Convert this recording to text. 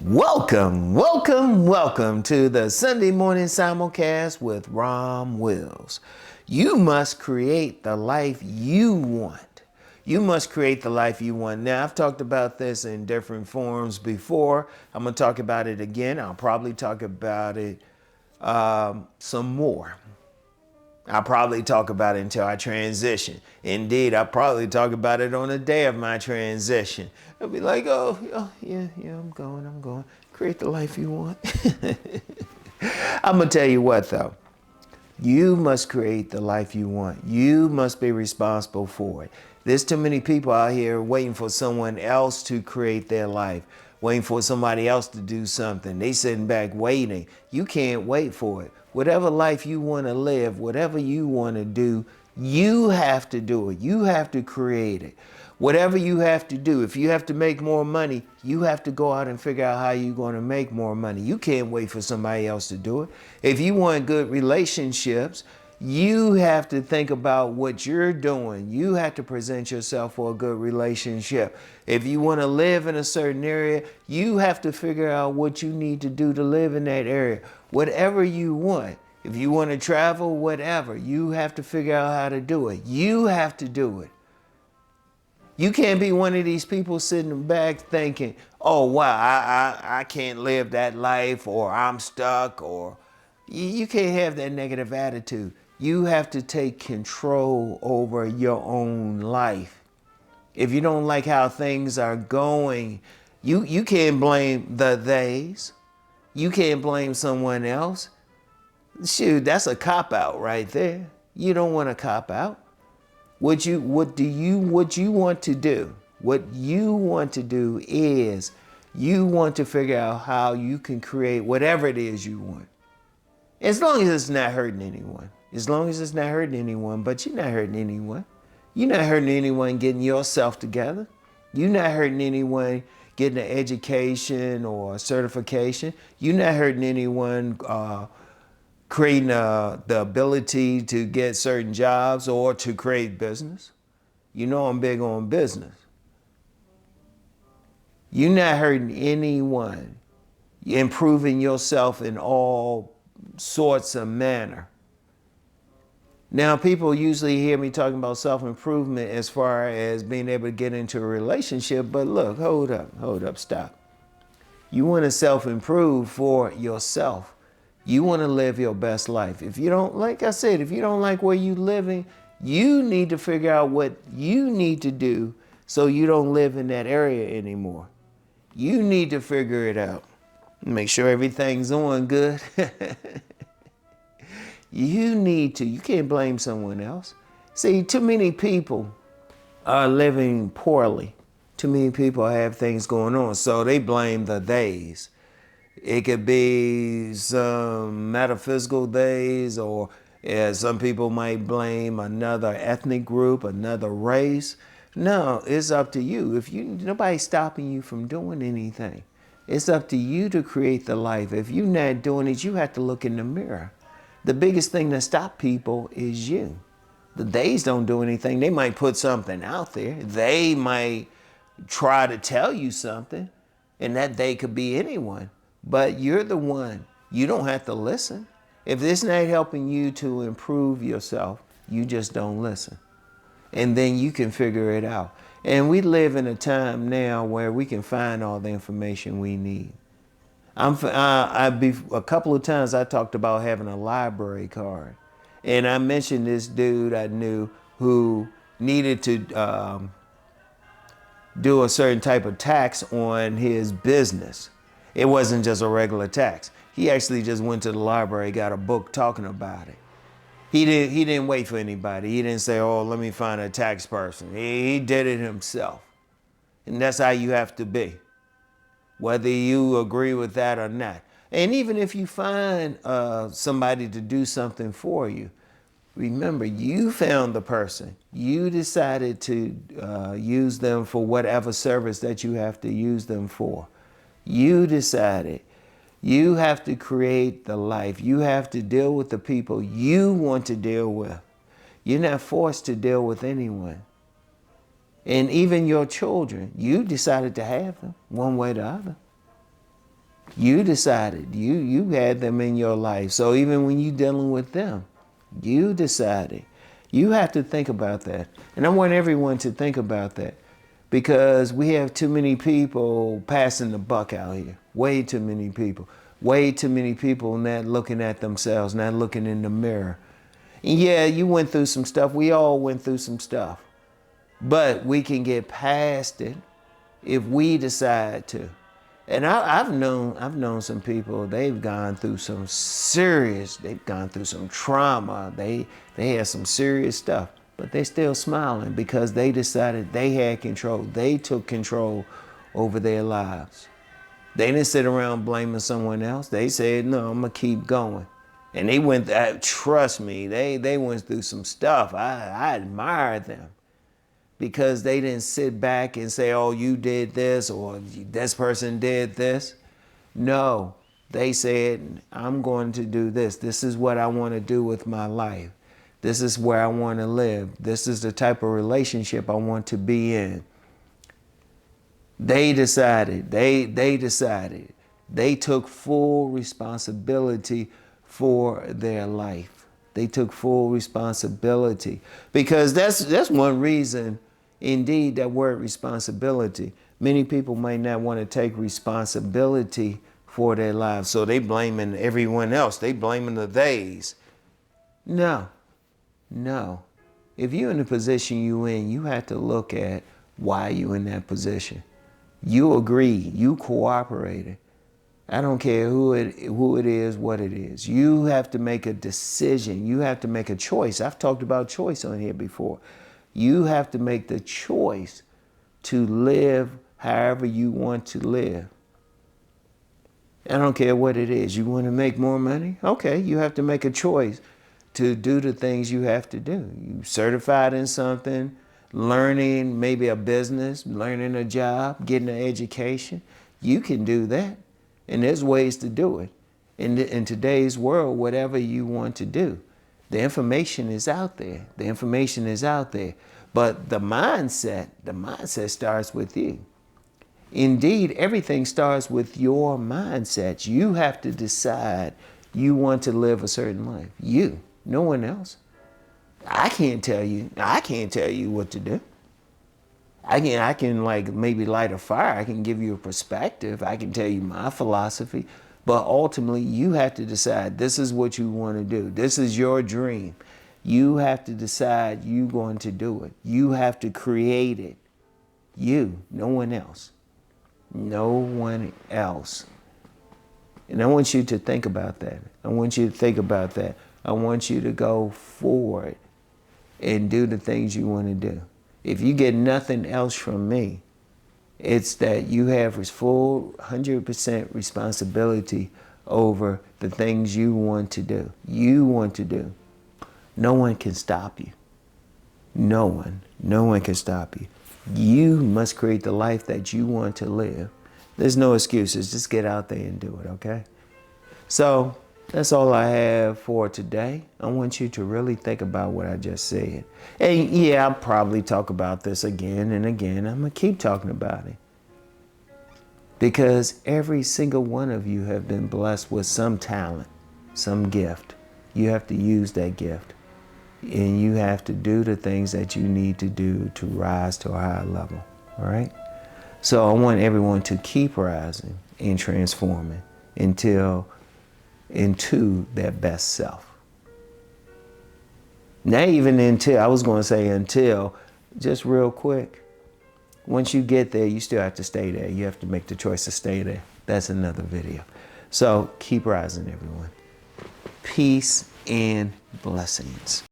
Welcome to the Sunday morning simulcast with Rom Wills. You must create the life you want. You must create the life you want. Now, I've talked about this in different forms before. I'm going to talk about it again. I'll probably talk about it some more. I'll probably talk about it until I transition. Indeed, I'll probably talk about it on the day of my transition. I'll be like, yeah, I'm going. Create the life you want. I'm going to tell you what, though. You must create the life you want. You must be responsible for it. There's too many people out here waiting for someone else to create their life, waiting for somebody else to do something. They sitting back waiting. You can't wait for it. Whatever life you want to live, whatever you want to do, you have to do it. You have to create it. Whatever you have to do, if you have to make more money, you have to go out and figure out how you're going to make more money. You can't wait for somebody else to do it. If you want good relationships, you have to think about what you're doing. You have to present yourself for a good relationship. If you want to live in a certain area, you have to figure out what you need to do to live in that area. Whatever you want. If you want to travel, whatever, you have to figure out how to do it. You have to do it. You can't be one of these people sitting back thinking, oh, wow, I can't live that life, or I'm stuck, or you can't have that negative attitude. You have to take control over your own life. If you don't like how things are going, you can't blame the theys. You can't blame someone else. Shoot, that's a cop-out right there. You don't want to cop out. What you want to do is you want to figure out how you can create whatever it is you want. As long as it's not hurting anyone. As long as it's not hurting anyone, but you're not hurting anyone. You're not hurting anyone getting yourself together. You're not hurting anyone getting an education or a certification. You're not hurting anyone creating the ability to get certain jobs or to create business. You know I'm big on business. You're not hurting anyone. You're improving yourself in all sorts of manner. Now, people usually hear me talking about self-improvement as far as being able to get into a relationship, but look, hold up, stop. You want to self-improve for yourself. You want to live your best life. If you don't, like I said, if you don't like where you're living, you need to figure out what you need to do so you don't live in that area anymore. You need to figure it out. Make sure everything's on good. You can't blame someone else. See, too many people are living poorly. Too many people have things going on, so they blame the theys. It could be some metaphysical days, or some people might blame another ethnic group, another race. No, it's up to you. Nobody's stopping you from doing anything. It's up to you to create the life. If you're not doing it, you have to look in the mirror. The biggest thing that stops people is you. The days don't do anything. They might put something out there. They might try to tell you something, and that they could be anyone. But you're the one. You don't have to listen. If it's not helping you to improve yourself, you just don't listen. And then you can figure it out. And we live in a time now where we can find all the information we need. A couple of times I talked about having a library card. And I mentioned this dude I knew who needed to do a certain type of tax on his business. It wasn't just a regular tax. He actually just went to the library, got a book talking about it. He didn't wait for anybody. He didn't say, oh, let me find a tax person. He did it himself. And that's how you have to be, whether you agree with that or not. And even if you find somebody to do something for you, remember, you found the person. You decided to use them for whatever service that you have to use them for. You decided. You have to create the life. You have to deal with the people you want to deal with. You're not forced to deal with anyone. And even your children, you decided to have them one way or the other. You decided. You had them in your life. So even when you're dealing with them, you decided. You have to think about that. And I want everyone to think about that, because we have too many people passing the buck out here. Way too many people. Way too many people not looking at themselves, not looking in the mirror. And yeah, you went through some stuff. We all went through some stuff. But we can get past it if we decide to. And I've known some people, they've gone through some trauma. They had some serious stuff, but they're still smiling because they decided they had control. They took control over their lives. They didn't sit around blaming someone else. They said, no, I'm gonna keep going. And they went, trust me, they went through some stuff. I admire them, because they didn't sit back and say, oh, you did this or this person did this. No, they said, I'm going to do this. This is what I want to do with my life. This is where I want to live. This is the type of relationship I want to be in. They decided, they decided. They took full responsibility for their life. They took full responsibility, because that's one reason. Indeed, that word responsibility. Many people might not want to take responsibility for their lives, so they blaming everyone else. They blaming the theys. No. If you're in the position you're in, you have to look at why you're in that position. You agreed. You cooperated. I don't care who it is, what it is. You have to make a decision. You have to make a choice. I've talked about choice on here before. You have to make the choice to live however you want to live. I don't care what it is. You want to make more money? Okay, you have to make a choice to do the things you have to do. You certified in something, learning maybe a business, learning a job, getting an education. You can do that. And there's ways to do it. In today's world, whatever you want to do, the information is out there. The information is out there. But the mindset starts with you. Indeed, everything starts with your mindset. You have to decide you want to live a certain life. You, no one else. I can't tell you what to do. I can like maybe light a fire. I can give you a perspective. I can tell you my philosophy. But ultimately, you have to decide this is what you want to do. This is your dream. You have to decide you're going to do it. You have to create it. You, no one else. No one else. And I want you to think about that. I want you to think about that. I want you to go forward and do the things you want to do. If you get nothing else from me, it's that you have full 100% responsibility over the things you want to do. You want to do. No one can stop you. No one can stop you. You must create the life that you want to live. There's no excuses. Just get out there and do it, okay? So that's all I have for today. I want you to really think about what I just said. And yeah, I'll probably talk about this again and again. I'm going to keep talking about it. Because every single one of you have been blessed with some talent, some gift. You have to use that gift. And you have to do the things that you need to do to rise to a higher level, all right? So I want everyone to keep rising and transforming into that best self. Not even until, I was going to say until, just real quick. Once you get there, you still have to stay there. You have to make the choice to stay there. That's another video. So keep rising, everyone. Peace and blessings.